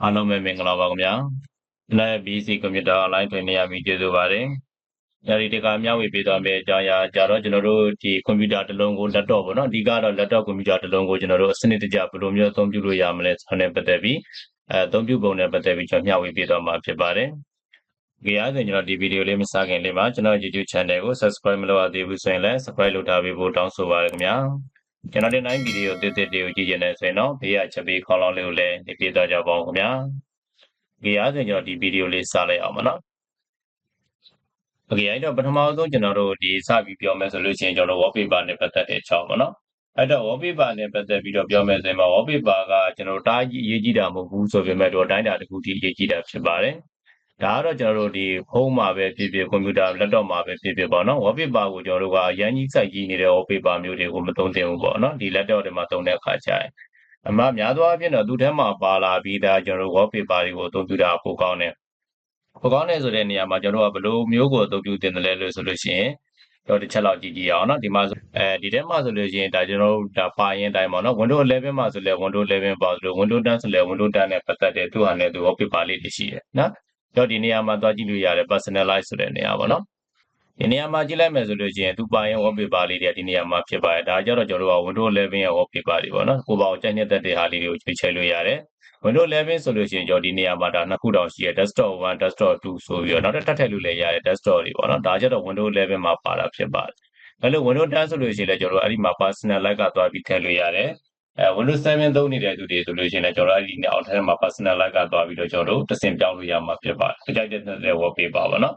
အားလုံးပဲမင်္ဂလာပါခင်ဗျာ။လည်း BC ကွန်ပျူတာအွန်လိုင်းထွင်နေရပြီကျေးဇူးပါတယ်။အဲဒီတကမျှဝေပေးသွားမယ့်အကြောင်းအရာကြတော့ကျွန်တော်တို့ဒီကွန်ပျူတာတစ်လုံးကို laptop ပေါ့နော်။အဓိကတော့ laptop ကွန်ပျူတာတစ်လုံးကိုကျွန်တော်တို့စနစ်တကျဘယ်လိုမျိုးအသုံးပြုလို့ရမလဲဆိုတာနဲ့ပတ်သက်ပြီးအသုံးပြုပုံနဲ့ပတ်သက်ပြီးကျွန်တော်မျှဝေပေးသွားမှာဖြစ်ပါတယ်။ဒီအားဖြင့်ကျွန်တော်ဒီဗီဒီယိုလေးမစခင်လေးမှာကျွန်တော် YouTube channel ကို subscribe မလုပ်ရသေးဘူးဆိုရင်လည်း subscribe လုပ်ထားပေးဖို့တောင်းဆိုပါရခင်ဗျာ။ကျွန်တော်ဒီနိုင်ဗီဒီယိုတစ်တွေကိုကြည့်ကြနေဆိုရင်တော့ဘေးကချက်ပေးခေါင်းလောင်းလေးကိုလည်းနေပြသွားကြပါဦးခင်ဗျာ။ဒီအားဖြင့်ကျွန်တော်ဒီဗီဒီယိုလေးစလိုက်အောင်ပါနော်။ โอเคအဲ့တော့ပထမဆုံးကျွန်တော်တို့ဒီစပြီးပြောမယ်ဆိုလို့ရှိရင်ကျွန်တော် wallpaper နဲ့ပတ်သက်တဲ့အကြောင်းပေါ့နော်အဲ့တော့ wallpaper နဲ့ပတ်သက်ပြီးတော့ပြောမယ်ဆိုရင် wallpaper ကကျွန်တော်တားကြီးအရေးကြီးတာမဟုတ်ဘူးဆိုပေမဲ့တော့တိုင်းတာတစ်ခုထိအရေးကြီးတာဖြစ်ပါတယ်ဒါကတော့ကျွန်တော်တို့ဒီဖုန်းမှာပဲဖြစ်ဖြစ်ကွန်ပျူတာ laptop မှာပဲဖြစ်ဖြစ်ပေါ့နော် wallpaper ကိုကျွန်တော်တို့ကအရင်ကြီးစိုက်ကြည့်နေတဲ့ wallpaper မျိုးတွေကိုမသုံးသင့်ဘူးပေါ့နော်ဒီ laptop တွေမှာသုံးတဲ့အခါကျရင်အမှများသောအားဖြင့်တော့သူထဲမှာပါလာပြီးသားကျွန်တော်တို့ wallpaper တွေကိုအသုံးပြုတာပိုကောင်းတယ်ပိုကောင်းတယ်ဆိုတဲ့နေရာမှာကျွန်တော်တို့ကဘယ်လိုမျိုးကိုအသုံးပြုတင်တယ်လဲလို့ဆိုလို့ရှိရင်တော့တစ်ချက်လောက်ကြည့်ကြည့်အောင်เนาะဒီမှာဒီထဲမှာဆိုလို့ရှိရင်ဒါကျွန်တော်တို့ဒါပါရင်တိုင်းပေါ့เนาะ Windows 11မှာဆိုလဲ Windows 11ပါဆိုလို့ Windows 10ဆိုလဲ Windows 10နဲ့ပတ်သက်တဲ့သူ့ဟာနဲ့သူ wallpaper လေးတွေရှိတယ်เนาะတော့ဒီနေရာမှာသွားကြည့်လို့ရတယ် personalize ဆိုတဲ့နေရာပေါ့เนาะဒီနေရာမှာကြည့်လိုက်မယ်ဆိုလို့ရှိရင်သူပါရင် wallpaper လေးတွေဒီနေရာမှာဖြစ်ပါတယ်ဒါကြတော့ကျွန်တော်တို့က Windows 11ရဲ့ wallpaper တွေပေါ့เนาะကိုပါအောင်ကြိုက်နေတဲ့တဲ့ဟာလေးတွေကိုရွေးချယ်လို့ရတယ်Windows 11ဆိုလို့ရှိရင်ကျွန်တော်ဒီနေရာမှာဒါနှစ်ခုတောင်ရှိရ desktop 1 desktop 2ဆိုပြီးတော့နောက်ထပ်ထည့်လို့လည်းရတယ် desktop တွေပေါ့နော်ဒါကျတော့ Windows 11မှာပါတာဖြစ်ပါတယ်အဲ့လို Windows 10ဆိုလို့ရှိရင်လည်းကျွန်တော်တို့အဲ့ဒီမှာ personalize ကသွားပြီးထည့်လို့ရတယ်Windows 7သုံးနေတဲ့သူတွေဆိုလို့ရှိရင်လည်းကျွန်တော်အဲ့ဒီအောက်ထဲမှာ personalize ကသွားပြီးတော့ကျွန်တော်တို့တဆင့်ပြောင်းလို့ရမှာဖြစ်ပါတယ်ကြိုက်တဲ့ wallpaper ပေါ့နော်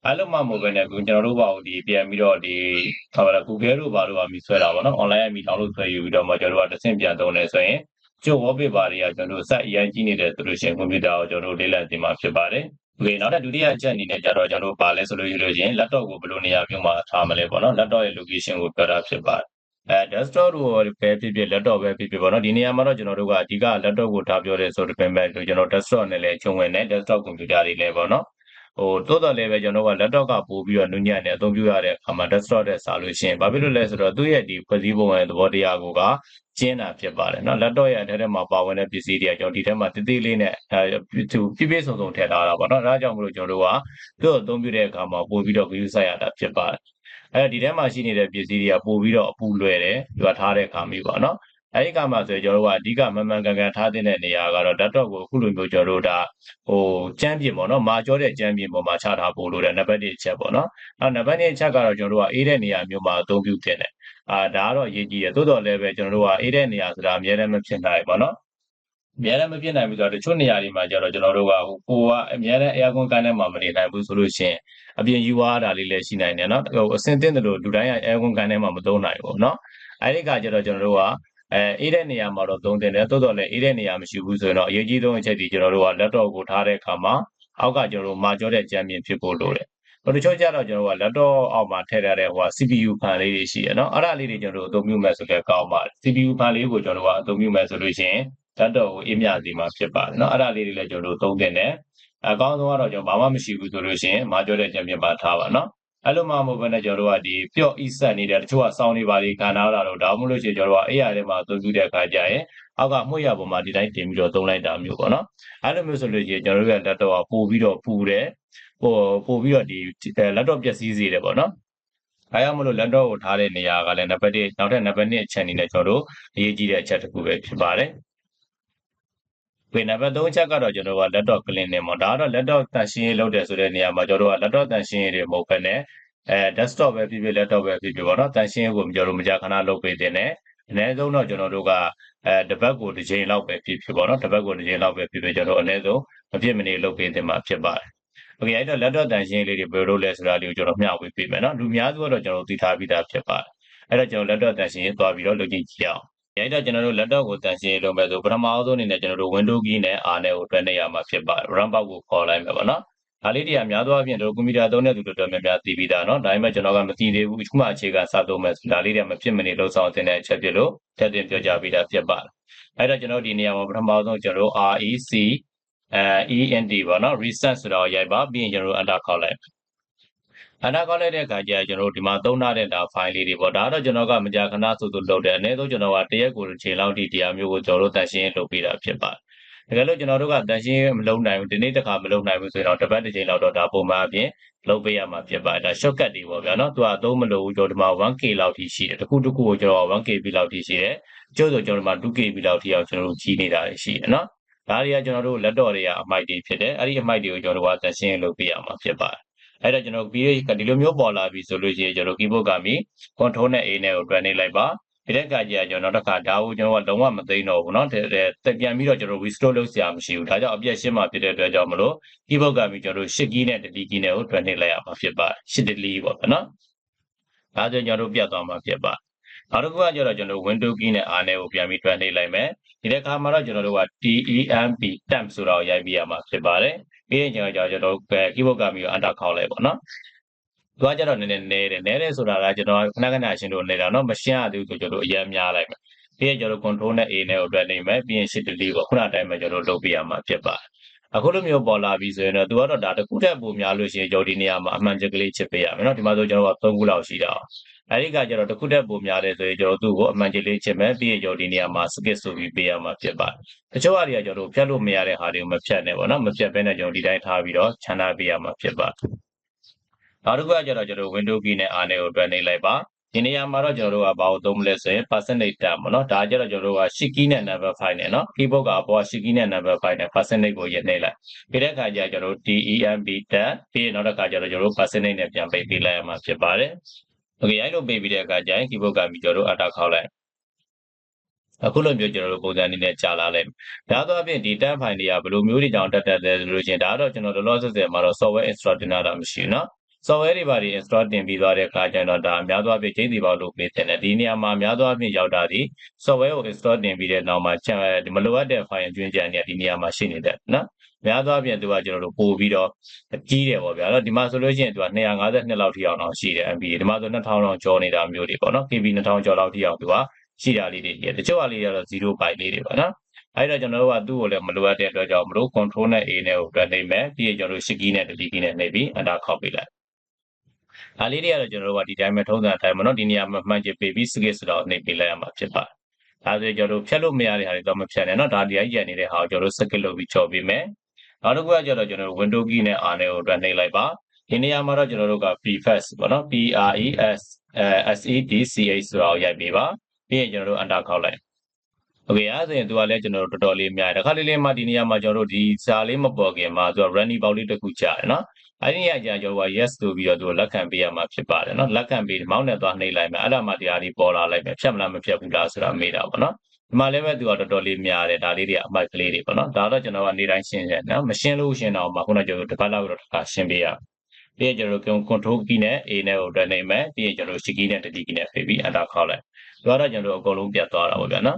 အဲ့လိုမှမဟုတ်ဘဲနဲ့ကျွန်တော်တို့ဘာလို့ဒီပြန်ပြီးတော့ဒီဟာလာ Google တို့ဘာလို့ပါပြီးဆွဲတာပေါ့နော် online အမီ download ဆွဲယူပြီးတော့မှကျွန်တော်တို့ကတဆင့်ပြန်သုံးနေဆိုရင်ကျို့ wallpaper တွေကကျွန်တော်တို့ site အရင်ကြီးနေတယ်ဆိုလို့ရှိရင်ကွန်ပျူတာကိုကျွန်တော်တို့လေ့လာသင်မှာဖြစ်ပါတယ်။ Okay နောက်ထပ်ဒုတိယအချက်အနေနဲ့ကျတော့ကျွန်တော်တို့ပါလဲဆိုလို့ရှိရင် laptop ကိုဘယ်လိုနေရာမျိုးမှာထားမလဲပေါ့နော် laptop ရဲ့ location ကိုပြောတာဖြစ်ပါတယ်။ desktop တို့ပဲဖြစ်ဖြစ် laptop ပဲဖြစ်ဖြစ်ပေါ့နော်ဒီနေရာမှာတော့ကျွန်တော်တို့ကအဓိက laptop ကိုထားပြောတယ်ဆိုတော့ပြင်မဲ့ကျွန်တော် desktop နဲ့လည်းခြုံဝင်တယ် desktop ကွန်ပျူတာတွေလည်းပေါ့နော်တိုးတော်လည်းပဲကျွန်တော်က laptop ကပို့ပြီးတော့နုညံ့နေအသုံးပြုရတဲ့အခါမှာ desktop တဲ့စားလို့ရှိရင်ဘာဖြစ်လို့လဲဆိုတော့သူ့ရဲ့ဒီဖွဲ့စည်းပုံရဲ့သဘောတရားကိုကကျင်းတာဖြစ်ပါတယ်เนาะ laptop ရဲ့အထက်ထဲမှာပါဝင်တဲ့ပစ္စည်းတွေကကျွန်တော်ဒီထဲမှာတိတိလေးနဲ့သူပြည့်ပြည့်စုံစုံထည့်ထားတာပေါ့เนาะဒါကြောင့်မလို့ကျွန်တော်တို့ကသူ့ကိုအသုံးပြုတဲ့အခါမှာပို့ပြီးတော့ view ဆိုင်ရတာဖြစ်ပါတယ်ဒီထဲမှာရှိနေတဲ့ပစ္စည်းတွေကပို့ပြီးတော့အပူလွယ်တယ်သူကထားတဲ့အခါမျိုးပေါ့เนาะအဲဒီကမှဆိုကျွန်တော်တို့ကအဓိကမှန်မှန်ကန်ကန်ထားတဲ့နေရာကတော့ laptop ကိုအခုလိုမျိုးကျွန်တော်တို့ဒါကျမ်းပြင်ပေါ့နော်မာကျောတဲ့ကျမ်းပြင်ပေါ်မှာချထားဖို့လိုတယ်နံပါတ်1အချက်ပေါ့နော်နောက်နံပါတ်2အချက်ကတော့ကျွန်တော်တို့ကအေးတဲ့နေရာမျိုးမှာအသုံးပြုတင်တယ်ဒါကတော့အရေးကြီးတယ်သို့တော်လည်းပဲကျွန်တော်တို့ကအေးတဲ့နေရာဆိုတာအများနဲ့မဖြစ်နိုင်ပေါ့နော်အများနဲ့မဖြစ်နိုင်ဘူးဆိုတော့တချို့နေရာတွေမှာကျတော့ကျွန်တော်တို့ကကိုကအများနဲ့ air con ကန်းထဲမှာမနေနိုင်ဘူးဆိုလို့ရှိရင်အပြင်ယူရတာလေးလည်းရှိနိုင်တယ်နော်အစင်သင့်တယ်လို့လူတိုင်းက air con ကန်းထဲမှာမသုံးနိုင်ဘူးနော်အဲဒီကကျတော့ကျွန်တော်တို့ကအေးတဲ့နေရာမှာတော့သုံးတင်တယ်တိုးတော်လည်းအေးတဲ့နေရာမရှိဘူးဆိုရင်တော့အရေးကြီးဆုံးအချက်ဒီကျွန်တော်တို့က laptop ကိုထားတဲ့အခါမှာအောက်ကကျွန်တော်တို့မာကျောတဲ့ကြမ်းပြင်ဖြစ်ဖို့လိုတယ်တချို့ကျတော့ကျွန်တော်တို့က laptop အောက်မှာထည့်ထားတဲ့CPU ဖန်လေးတွေရှိရနော်အဲ့ဒါလေးတွေကျွန်တော်တို့အသုံးပြုမယ်ဆိုလည်းကောင်းပါတယ် CPU ဖန်လေးကိုကျွန်တော်တို့ကအသုံးပြုမယ်ဆိုလို့ရှိရင် laptop ကိုအေးမြစေမှာဖြစ်ပါတယ်နော်အဲ့ဒါလေးတွေလည်းကျွန်တော်တို့သုံးတင်တယ်အကောင်းဆုံးကတော့ကျွန်တော်ဘာမှမရှိဘူးဆိုလို့ရှိရင်မာကျောတဲ့ကြမ်းပြင်ပါထားပါနော်အဲ့လိုမှမဟုတ်ဘဲနဲ့ကျွန်တော်တို့ကဒီပျော့ e-set နေတဲ့တချို့ကစောင်းနေပါလေခံထားတာတော့ဒါမှမဟုတ်လို့ရှိရင်ကျွန်တော်တို့က AI ထဲမှာအသုံးပြုတဲ့အခါကျရင်အောက်ကမှုရပေါ်မှာဒီတိုင်းတင်ပြီးတော့သုံးလိုက်တာမျိုးပေါ့နော်အဲ့လိုမျိုးဆိုလို့ရှိရင်ကျွန်တော်တို့ရဲ့ laptop ကပို့ပြီးတော့ပူတယ်ပို့ပြီးတော့ဒီ laptop ပျက်စီးစေတယ်ပေါ့နော်ဒါကြောင့်မလို့ laptop ကိုထားတဲ့နေရာကလည်းနံပါတ်1နောက်ထပ်နံပါတ်2အချက်အနေနဲ့ကျွန်တော်တို့အရေးကြီးတဲ့အချက်တစ်ခုပဲဖြစ်ပါတယ်နံပါတ်3အချက်ကတော့ကျွန်တော်က laptop cleaning ပေါ့ဒါကတော့ laptop တန်ရှင်းရေးလုပ်တယ်ဆိုတဲ့နေရာမှာကျွန်တော်တို့က laptop တန်ရှင်းရေးတွေမဟုတ်ဘဲနဲ့desktop ပဲဖြစ်ဖြစ် laptop ပဲဖြစ်ဖြစ်ပေါ့နော်တန်ရှင်းရေးကိုကျွန်တော်တို့မကြာခဏလုပ်ပေးတင်တယ်အနည်းဆုံးတော့ကျွန်တော်တို့ကတစ်ပတ်ကိုတစ်ချိန်လောက်ပဲဖြစ်ဖြစ်ပေါ့နော်တစ်ပတ်ကိုတစ်ချိန်လောက်ပဲဖြစ်ဖြစ်ကျွန်တော်အနည်းဆုံးမဖြစ်မနေလုပ်ပေးတင်မှာဖြစ်ပါတယ်။ Okay အဲ့တော့ laptop တန်ရှင်းလေးတွေဘယ်လိုလုပ်လဲဆိုတာလေးကိုကျွန်တော်မျှဝေပေးမယ်နော်လူများစုကတော့ကျွန်တော်သိထားပြီးသားဖြစ်ပါတယ်အဲ့တော့ကျွန်တော် laptop တန်ရှင်းရေးသွားပြီးတော့လုပ်ကြည့်ကြည့်အောင်အဲ့တော့ကျွန်တော်တို့ laptop ကိုတန်ရှင်းရေးလုပ်မယ်ဆိုပထမအဆုံးအနေနဲ့ကျွန်တော်တို့ window key နဲ့ R နဲ့ကိုတွဲနေရမှာဖြစ်ပါတယ် run box ကိုခေါ်လိုက်မယ်ပေါ့နော်ဒါလေးတွေကများသောအားဖြင့်တို့ကွန်ပျူတာသုံးတဲ့သူတို့တော်များများသိပြီးသားเนาะဒါပေမဲ့ကျွန်တော်ကမသိသေးဘူးအခုမှအခြေခံစသုံးမယ်ဒါလေးတွေမဖြစ်မနေလုပ်ဆောင်သင့်တဲ့အချက်ဖြစ်လို့ထပ်တင်ပြောကြပြီးသားဖြစ်ပါတယ်အဲ့တော့ကျွန်တော်ဒီနေရာမှာပထမဆုံးကျွန်တော်တို့ REC ENT ပေါ့နော် reset ဆိုတော့ရိုက်ပါပြီးရင်ကျွန်တော်တို့ enter ခေါက်လိုက်enter ခေါက်လိုက်တဲ့အခါကျကျွန်တော်တို့ဒီမှာသုံးထားတဲ့ဒါ file လေးတွေပေါ့ဒါတော့ကျွန်တော်ကမကြာခဏဆိုလုပ်တယ်အနည်းဆုံးကျွန်တော်ကတရက်ကိုတစ်ချိန်လောက်ဒီတရားမျိုးကိုကျွန်တော်တို့တန်ရှင်းလုပ်ပေးတာဖြစ်ပါတယ် တကယ်လို့ကျွန်တော်တို့ကတန်ရှင်းမလုံးနိုင်ဘူးဒီနေ့တစ်ခါမလုံးနိုင်ဘူးဆိုရင်တော့တစ်ပတ်တစ်ချိန်လောက်တော့ဒါပုံမှန်အပြင်လုပ်ပေးရမှာဖြစ်ပါတယ်ဒါ shortcut တွေပေါ့ဗျာနော်သူကအသုံးမလို့ကျွန်တော်ဒီမှာ 1k လောက်ထိရှိတယ်တစ်ခုတစ်ခုကိုကျွန်တော် 1kb လောက်ထိရှိတယ်ကျို့ဆိုကျွန်တော်ဒီမှာ 2kb လောက်ထိအောင်ကျွန်တော်တို့ကြီးနေတာရှိတယ်နော်ဒါတွေကကျွန်တော်တို့လက်တော့တွေကအမိုက်တွေဖြစ်တယ်အဲ့ဒီအမိုက်တွေကိုကျွန်တော်တို့ကတန်ရှင်းလုပ်ပေးရမှာဖြစ်ပါတယ်အဲ့တော့ကျွန်တော်ပြီးဒီလိုမျိုးပေါ်လာပြီဆိုလို့ရှိရင်ကျွန်တော် keyboard ကမီ control နဲ့ A နဲ့ကိုတွန်းနေလိုက်ပါဒီတဲ့ခါကျကျွန်တော်နောက်တစ်ခါဒါကိုကျွန်တော်ကလုံးဝမသိမ်းတော့ဘူးเนาะတက်ပြန်ပြီးတော့ကျွန်တော် restore လုပ်စရာမရှိဘူးဒါကြောင့်အပြည့်ရှင်းမှာဖြစ်တဲ့အတွက်ကြောင့်မလို့ keyboard ကမီကျွန်တော်တို့ shift key နဲ့ delete key နဲ့ကိုတွန်းနေလိုက်ရမှာဖြစ်ပါတယ် shift delete ပေါ့เนาะဒါဆိုကျွန်တော်တို့ပြတ်သွားမှာဖြစ်ပါနောက်တစ်ခုကကျတော့ကျွန်တော် window key နဲ့ R နဲ့ကိုပြန်ပြီးတွန်းနေလိုက်မယ်ဒီတဲ့ခါမှာတော့ကျွန်တော်တို့က temp ဆိုတာကိုရိုက်ပြရမှာဖြစ်ပါတယ်ပြီးရင်ကျွန်တော် keyboard ကမီကို enter ခေါက်လိုက်ပေါ့เนาะသူကကျတော့နည်းတယ်ဆိုတာကကျွန်တော်ခဏရှင်းလို့နေတာเนาะမရှင်းရသေးဘူးဆိုကျွန်တော်အရင်များလိုက်မယ်ပြီးရင်ကျွန်တော် control နဲ့ A နဲ့ကိုတွက်နေမယ်ပြီးရင် shift delete ပေါ့ခုနအတိုင်းပဲကျွန်တော်လုပ်ပြရမှာဖြစ်ပါတယ်အခုလိုမျိုးပေါ်လာပြီဆိုရင်တော့သူကတော့ဒါတစ်ခုတည်းပုံများလို့ရှိရင်ကျွန်တော်ဒီနေရာမှာအမှန်တကလေးချစ်ပေးရမယ်เนาะဒီမှာဆိုကျွန်တော်က3ခုလောက်ရှိတာအောင်အဲဒီကကျတော့တစ်ခုတည်းပုံများတယ်ဆိုရင်ကျွန်တော်သူ့ကိုအမှန်တကလေးချစ်မယ်ပြီးရင်ကျွန်တော်ဒီနေရာမှာ skip ဆိုပြီးပေးရမှာဖြစ်ပါတယ်တချို့ဟာတွေကကျွန်တော်ဖြတ်လို့မရတဲ့ဟာတွေကိုမဖြတ်နဲ့ပေါ့เนาะမဖြတ်ဘဲနဲ့ကျွန်တော်ဒီတိုင်းထားပြီးတော့ခြံထားပေးရမှာဖြစ်ပါတယ်နောက်တစ်ခုကကျတော့ကျွန်တော် window key နဲ့ R နဲ့ကိုတွန်းနေလိုက်ပါဒီနေရာမှာတော့ကျွန်တော်တို့ကဘာကိုသုံးမလဲဆိုရင် percentage tab ပေါ့နော်ဒါကျတော့ကျွန်တော်တို့က shift key နဲ့ number 5နဲ့နော် keyboard ကအပေါ် shift key နဲ့ number 5နဲ့ percentage ကိုရနေလိုက်ပြီးတဲ့အခါကျကျွန်တော်တို့ temp tab ပြီးနောက်တစ်ခါကျတော့ကျွန်တော်တို့ percentage နဲ့ပြန်ပိတ်ပေးလိုက်ရမှာဖြစ်ပါတယ် okay အဲ့လိုပိတ်ပြီးတဲ့အခါကျရင် keyboard ကပြီးကျွန်တော်တို့ enter ခေါက်လိုက်အခုလိုမျိုးကျွန်တော်တို့ပုံစံအနေနဲ့ကြာလာလိုက်ဒါတော့အပြင်ဒီ tab file တွေကဘယ်လိုမျိုးတွေကြောင့်တက်တယ်ဆိုလို့ချင်းဒါတော့ကျွန်တော်တို့လောလောဆယ်မှာတော့ software install တင်တာမရှိဘူးနော် software တွေပါတွေ install တင်ပြီးသွားတဲ့အခါကျတော့ဒါအများသောအားဖြင့်ချိန်စီပေါက်လုပ်ပေးတဲ့ဒီနေရာမှာအများသောအားဖြင့်ရောက်တာဒီ software ကို install တင်ပြီးတဲ့နောက်မှာမလိုအပ်တဲ့ file ကျွင်းကြံတွေကဒီနေရာမှာရှိနေတယ်နော်များသောအားဖြင့်သူကကျွန်တော်တို့ပို့ပြီးတော့ကြီးတယ်ပေါ့ဗျာအဲ့တော့ဒီမှာဆိုလို့ရှိရင်သူက252လောက်ထိအောင်တော့ရှိတယ် MB ဒီမှာဆို2000လောက်ကျော်နေတာမျိုးတွေပေါ့နော် KB 2000ကျော်လောက်ထိအောင်သူကရှိတာလေးတွေတချို့ဟာလေးတွေကတော့0 byte လေးတွေပါနော်အဲ့တော့ကျွန်တော်တို့ကသူ့ကိုလည်းမလိုအပ်တဲ့အတွက်ကြောင့်မလို့ control နဲ့ A နဲ့ကိုတွန်းနေမယ်ပြီးရင်ကျွန်တော်တို့ shift key နဲ့ delete key နဲ့နှိပ်ပြီး enter ခေါက်ပေးလိုက်ဒါလေးတွေကတော့ကျွန်တော်တို့ကဒီတိုင်းပဲထုံးစံအတိုင်းပေါ့နော်ဒီနေရာမှာမှန်ချင်ပေးပြီး skip ဆိုတော့နှိပ်ပေးလိုက်ရမှာဖြစ်ပါတယ်ဒါဆိုကျွန်တော်တို့ဖြတ်လို့မရတဲ့ဟာတွေတော့မဖြတ်နဲ့เนาะဒါဒီတိုင်းရနေတဲ့ဟာကိုကျွန်တော်တို့ skip လုပ်ပြီးချော်ပေးမယ်နောက်တစ်ခုကကျတော့ကျွန်တော်တို့ window key နဲ့ R နဲ့ကိုတွန်းနှိပ်လိုက်ပါဒီနေရာမှာတော့ကျွန်တော်တို့က prefix ပေါ့နော် PRESSETCH ဆိုတော့ရိုက်ပေးပါပြီးရင်ကျွန်တော်တို့ enter ခေါက်လိုက်Okay အဲ့ဆိုရင်သူကလည်းကျွန်တော်တို့တော်တော်လေးအများကြီးတစ်ခါလေးမှဒီနေရာမှာကျွန်တော်တို့ဒီစာလေးမပေါ်ခင်မှာသူက running ပေါက်လေးတစ်ခုကြားတယ်နော်အဲ့ဒီနေရာကျကျွန်တော်က yes ဆိုပြီးတော့သူလက်ခံပေးရမှာဖြစ်ပါတယ်နော်လက်ခံပေးမောင်းနဲ့သွားနှိပ်လိုက်မယ်အဲ့ဒါမှတရားလေးပေါ်လာလိုက်မယ်ဖြတ်မလားမဖြတ်ဘူးလားဆိုတာမေးတာပေါ့နော်ဒီမှာလည်းပဲသူကတော်တော်လေးများတယ်ဒါလေးတွေအမိုက်ကလေးတွေပေါ့နော်ဒါတော့ကျွန်တော်ကနေတိုင်းရှင်းတယ်နော်မရှင်းလို့ရှင်းတော့မှခုနကကျွန်တော်တစ်ပတ်လောက်တော့တစ်ခါရှင်းပေးရပြီးရင်ကျွန်တော်တို့ control key နဲ့ A နဲ့ကိုတွန်းနေမယ်ပြီးရင်ကျွန်တော်တို့ shift key နဲ့ delete key နဲ့ဖိပြီး enter ခေါက်လိုက်ဒါတော့ကျွန်တော်တို့အကုန်လုံးပြတ်သွားတာပေါ့ဗျာနော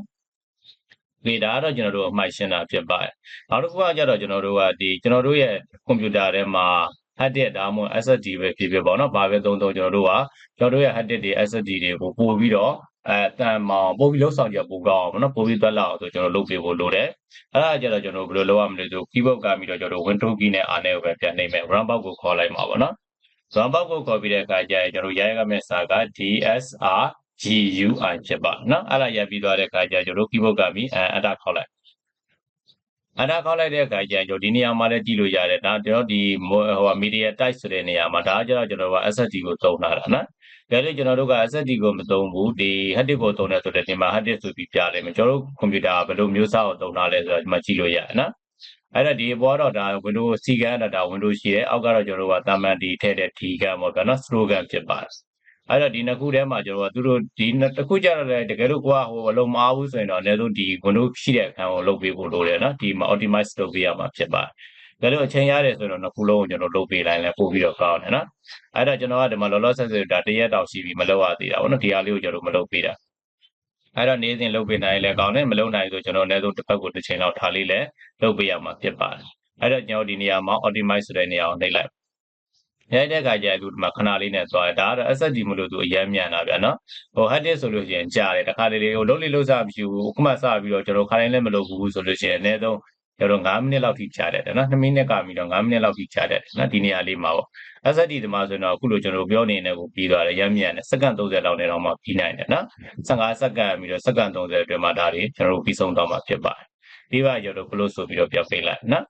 ်ဒီဒါကတော့ကျွန်တော်တို့အမှိုက်ရှင်းတာဖြစ်ပါတယ်နောက်တစ်ခုကကျတော့ကျွန်တော်တို့ကဒီကျွန်တော်တို့ရဲ့ကွန်ပျူတာထဲမှာ hard disk ဒါမှမဟုတ် SSD ပဲဖြစ်ဖြစ်ပေါ့နော်ဘာပဲသုံးကျွန်တော်တို့ရဲ့ hard disk တွေ SSD တွေကိုပို့ပြီးတော့တန်မောင်ပို့ပြီးလောက်ဆောင်ချက်ပို့ကောင်းအောင်ပေါ့နော်ပို့ပြီးတွက်လောက်အောင်ဆိုကျွန်တော်လုပ်ပေးဖို့လိုတယ်အဲ့ဒါကျတော့ကျွန်တော်ဘယ်လိုလုပ်ရမလဲဆို keyboard ကပြီးတော့ကျွန်တော်တို့ window key နဲ့ R နဲ့ပဲပြန်နှိပ်မယ် run box ကိုခေါ်လိုက်မှာပေါ့နော် run box ကိုခေါ်ပြီးတဲ့အခါကျရင်ကျွန်တော်ရိုက်ရမယ့်စာက DSRGUI ဖြစ်ပါနော်အဲ့ဒါရိုက်ပြီးသွားတဲ့အခါကျကျွန်တော်တို့ keyboard ကပြီး enter ခေါက်လိုက်enter ခေါက်လိုက်တဲ့အခါကျရင်ကျွန်တော်ဒီနေရာမှာလည်းကြည့်လို့ရတယ်ဒါကျွန်တော်ဒီmedia type ဆိုတဲ့နေရာမှာဒါကျတော့ကျွန်တော်က SSD ကိုသုံးထားတာနော်ဒါလေကျွန်တော်တို့က SSD ကိုမသုံးဘူးဒီ hard disk ကိုသုံးတယ်ဆိုတဲ့ဒီမှာ hard disk ဆိုပြီးပြတယ်မယ်ကျွန်တော်တို့ကွန်ပျူတာဘယ်လိုမျိုးစားကိုသုံးထားလဲဆိုတော့ဒီမှာကြည့်လို့ရတယ်နော်အဲ့တော့ဒီဘောတော့ဒါ Windows C ကဒါ Windows ရှိတယ်အောက်ကတော့ကျွန်တော်တို့ကတာမန်ဒီထည့်တဲ့ D ကပေါ့ဗျာနော် slogan ဖြစ်ပါတယ်အဲ့တော့ဒီနှစ်ခုထဲမှာကျွန်တော်ကသူတို့ဒီတစ်ခုကြတော့လေတကယ်လို့ကိုကအလုံးမအားဘူးဆိုရင်တော့အနည်းဆုံးဒီ Windows ရှိတဲ့အခန်းကိုလုပ်ပေးဖို့လိုတယ်နော်ဒီမှာ optimize လုပ်ပေးရမှာဖြစ်ပါတယ်ဒါလို့အချိန်ရတယ်ဆိုတော့နှစ်ခုလုံးကိုကျွန်တော်လုပ်ပေးလိုက်လဲပို့ပြီးတော့ကောင်းတယ်နော်အဲ့တော့ကျွန်တော်ကဒီမှာလောလောဆယ်ဒါတရက်တောင်ရှိပြီမလုပ်ရသေးတာပေါ့နော်ဒီဟာလေးကိုကျွန်တော်မလုပ်ပေးတာအဲ့တော့နေ့စဉ်လုပ်ပေးနိုင်လဲကောင်းတယ်မလုပ်နိုင်ဆိုကျွန်တော်လည်းတစ်ပတ်ကိုတစ်ချိန်လောက်ထားလေးလဲလုပ်ပေးရမှာဖြစ်ပါတယ်အဲ့တော့ကျွန်တော်ဒီနေရာမှာ optimize ဆိုတဲ့နေရာကိုနှိပ်လိုက်ရဲတဲ့ခါကျသူဒီမှာခဏလေးနဲ့သွားတယ်ဒါကတော့ SSD မလို့သူအရင်မြန်တာဗျာနော်hard disk ဆိုလို့ရှိရင်ကြာတယ်တစ်ခါလေးလေးကိုလုံးစားမရှိဘူးခုမှစပြီးတော့ကျွန်တော်ခါတိုင်းလည်းမလုပ်ဘူးဆိုလို့ရှိရင်အနည်းဆုံးကျွန်တော်9မိနစ်လောက်ထိကြာတယ်နော်2မိနစ်ကပြီးတော့9မိနစ်လောက်ထိကြာတယ်နော်ဒီနေရာလေးမှာပေါ့ SSD ဒီမှာဆိုတော့အခုလိုကျွန်တော်ပြောနေတဲ့ကိုပြီးသွားတယ်ရမ်းမြန်တယ်စက္ကန့်30လောက်နဲ့တော့မှပြီးနိုင်တယ်နော်15စက္ကန့်ပြီးတော့စက္ကန့်30အတွင်းမှာဒါတွေကျွန်တော်တို့ပြီးဆုံးသွားမှာဖြစ်ပါတယ် ပြီးပါကျော်တို့ဘလို့ဆိုပြီးတော့ပြပေးလိုက်နော်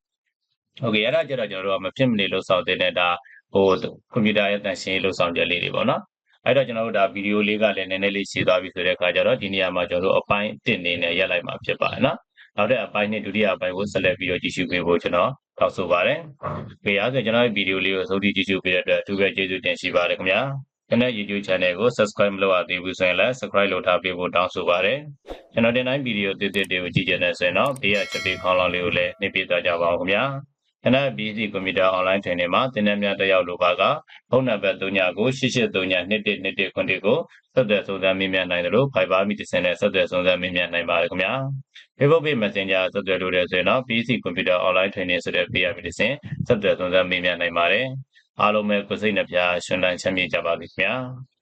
โอเคအဲ့ဒါကြတော့ကျွန်တော်တို့ကမဖြစ်မနေလို့စောင့်တဲ့ဒါဟိုကွန်ပျူတာရဲ့တန်ရှင်းလို့စောင့်ချက်လေးတွေပေါ့နော်အဲ့တော့ကျွန်တော်တို့ဒါဗီဒီယိုလေးကလည်းနည်းနည်းလေးရှင်းသွားပြီဆိုတဲ့အခါကျတော့ဒီနေရာမှာကျွန်တော်တို့အပိုင်း1နေနဲ့ရက်လိုက်မှာဖြစ်ပါတယ်နော်နောက်တဲ့အပိုင်းနဲ့ဒုတိယအပိုင်းကိုဆက်လက်ပြီးတော့ကြည့်ရှုပေးဖို့ကျွန်တော်တောင်းဆိုပါတယ်။ခေအားဆိုကျွန်တော်ရဲ့ဗီဒီယိုလေးကိုစုံကြည့်ရှုပေးတဲ့အတွက်အထူးပဲကျေးဇူးတင်ရှိပါတယ်ခင်ဗျာ။ကျွန်တော် YouTube Channel ကို Subscribe မလုပ်ရသေးဘူးဆိုရင်လည်း Subscribe လုပ်ထားပေးဖို့တောင်းဆိုပါတယ်။ကျွန်တော်တင်တိုင်းဗီဒီယိုတစ်တွေကိုကြည့်ကြတဲ့ဆိုရင်တော့ဘေးကချက်ပေးခေါင်းလောင်းလေးကိုလည်းနှိပ်ပေးသွားကြပါဦးခင်ဗျာ။ကျွန်တော် BC ကွန်ပျူတာ online training မှာသင်တန်းများတက်ရောက်လိုပါကဖုန်းနံပါတ်3ညကို88392121ကိုဆက်သွယ်စုံစမ်းမေးမြန်းနိုင်တယ်လို့ Viber မိတစ်စင်နဲ့ဆက်သွယ်စုံစမ်းမေးမြန်းနိုင်ပါတယ်ခင်ဗျာ။ Facebook Page Messenger ဆက်သွယ်လို့ရဆိုရင်တော့ BC ကွန်ပျူတာ online training ဆိုတဲ့ page တစ်စင်ဆက်သွယ်စုံစမ်းမေးမြန်းနိုင်ပါတယ်။အားလုံးပဲကိုယ်စိတ်နှပြရှင်လန်းချမ်းမြေ့ကြပါစေခင်ဗျာ။